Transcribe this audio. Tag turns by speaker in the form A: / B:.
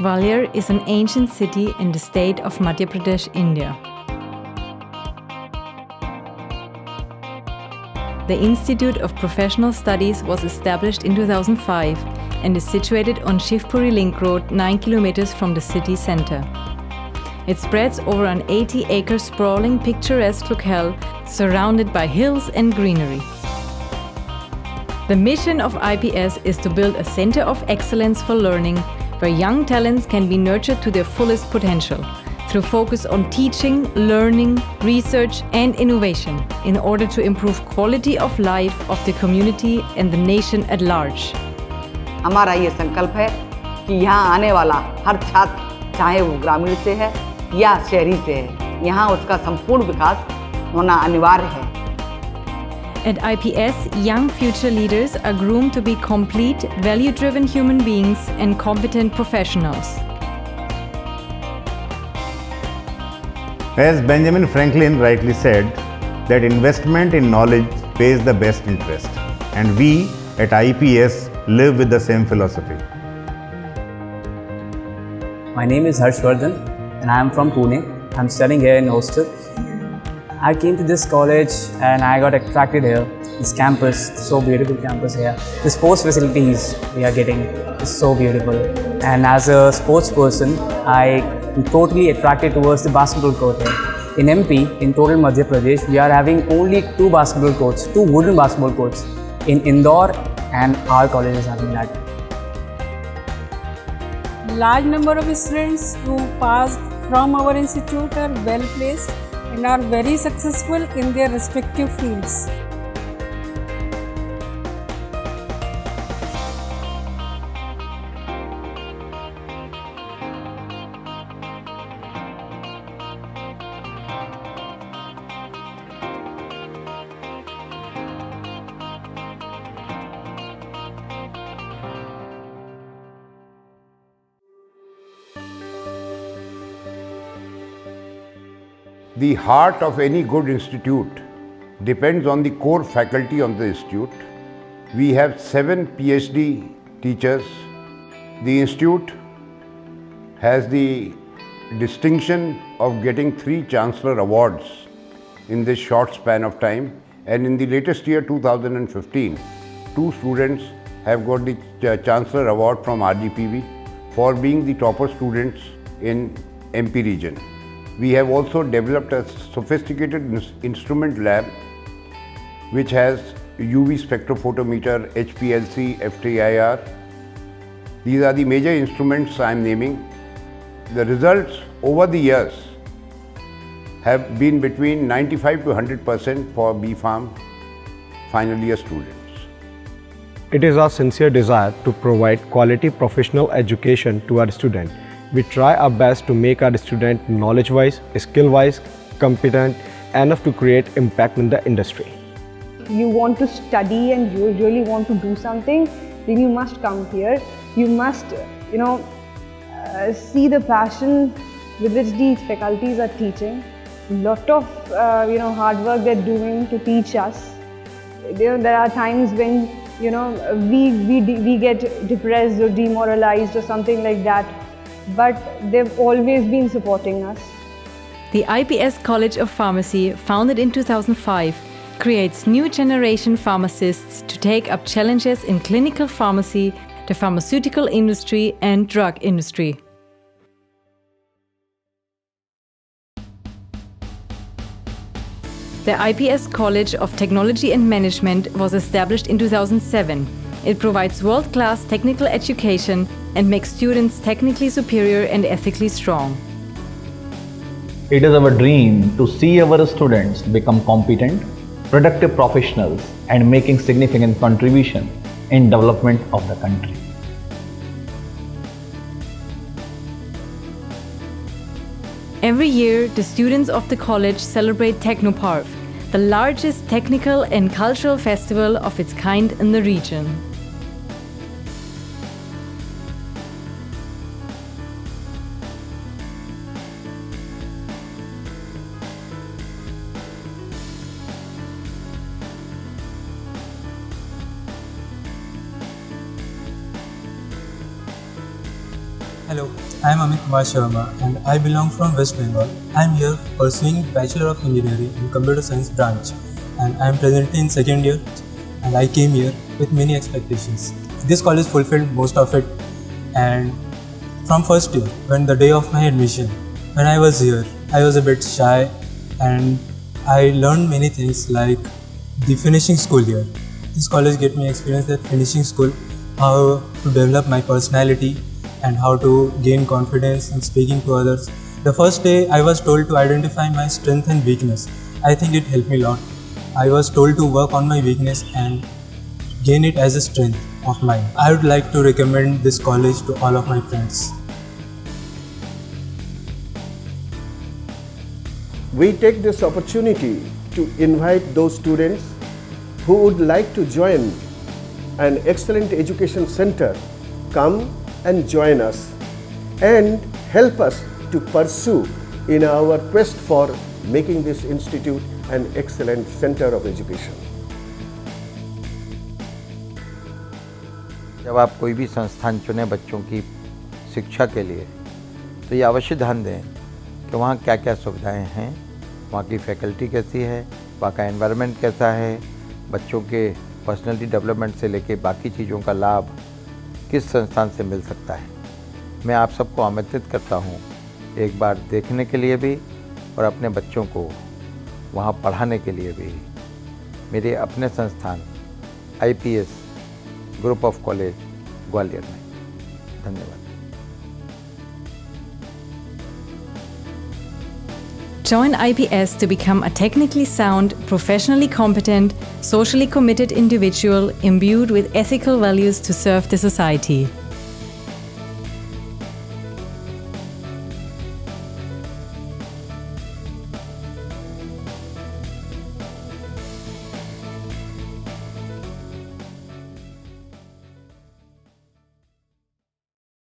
A: Gwalior is an ancient city in the state of Madhya Pradesh, India. The Institute of Professional Studies was established in 2005 and is situated on Shivpuri Link Road, 9 kilometers from the city center. It spreads over an 80-acre sprawling picturesque locale surrounded by hills and greenery. The mission of IPS is to build a center of excellence for learning where young talents can be nurtured to their fullest potential through focus on teaching, learning, research and innovation in order to improve quality of life of the community and the nation at large.
B: हमारा ये संकल्प है कि यहाँ आने वाला हर छात्र चाहे वो ग्रामीण से है या शहरी से है, यहाँ उसका संपूर्ण विकास होना अनिवार्य है.
A: At IPS, young future leaders are groomed to be complete, value-driven human beings and competent professionals.
C: As Benjamin Franklin rightly said, that investment in knowledge pays the best interest, and we at IPS live with the same philosophy.
D: My name is Harshvardhan and I am from Pune. I am studying here in hostel. I came to this college and I got attracted here. This campus, so beautiful campus here. The sports facilities we are getting is so beautiful. And as a sports person, I am totally attracted towards the basketball court here. In MP, in total Madhya Pradesh, we are having only 2 basketball courts, 2 wooden basketball courts in Indore, and our college is having that.
E: Large number of students who passed from our institute are well placed and are very successful in their respective fields.
F: The heart of any good institute depends on the core faculty of the institute. We have 7 PhD teachers. The institute has the distinction of getting 3 Chancellor Awards in this short span of time, and in the latest year 2015, 2 students have got the Chancellor Award from RGPV for being the topper students in MP region. We have also developed a sophisticated instrument lab which has UV spectrophotometer, HPLC, FTIR. These are the major instruments I am naming. The results over the years have been between 95 to 100% for B.Pharm final year students.
G: It is our sincere desire to provide quality professional education to our students. We try our best to make our students knowledge-wise, skill-wise, competent enough to create impact in the industry.
H: You want to study and you really want to do something, then you must come here. You must, see the passion with which these faculties are teaching. Lot of, hard work they're doing to teach us. There are times when, we get depressed or demoralized or something like that. But they've always been supporting us.
A: The IPS College of Pharmacy, founded in 2005, creates new generation pharmacists to take up challenges in clinical pharmacy, the pharmaceutical industry and drug industry. The IPS College of Technology and Management was established in 2007. It provides world-class technical education and makes students technically superior and ethically strong.
I: It is our dream to see our students become competent, productive professionals and making significant contribution in development of the country.
A: Every year, the students of the college celebrate Technoparv, the largest technical and cultural festival of its kind in the region.
J: Hello, I am Amit Kumar Sharma and I belong from West Bengal. I am here pursuing Bachelor of Engineering in Computer Science branch and I am presently in second year and I came here with many expectations. This college fulfilled most of it, and from first year, when the day of my admission, when I was here, I was a bit shy and I learned many things like the finishing school here. This college gave me experience at finishing school, how to develop my personality and how to gain confidence in speaking to others. The first day I was told to identify my strength and weakness. I think it helped me a lot. I was told to work on my weakness and gain it as a strength of mine. I would like to recommend this college to all of my friends.
K: We take this opportunity to invite those students who would like to join an excellent education center, come and join us and help us to pursue in our quest for making this institute an excellent center of education.
L: जब आप कोई भी संस्थान चुनें बच्चों की शिक्षा के लिए, तो ये अवश्य ध्यान दें कि वहाँ क्या क्या सुविधाएं हैं, वहाँ की फैकल्टी कैसी है, वहाँ का एनवायरनमेंट कैसा है, बच्चों के पर्सनैलिटी डेवलपमेंट से लेके बाकी चीज़ों का लाभ किस संस्थान से मिल सकता है। मैं आप सबको आमंत्रित करता हूँ एक बार देखने के लिए भी और अपने बच्चों को वहाँ पढ़ाने के लिए भी। मेरे अपने संस्थान IPS group of college Gwalior में। धन्यवाद।
A: Join IPS to become a technically sound, professionally competent, socially committed individual imbued with ethical values to serve the society.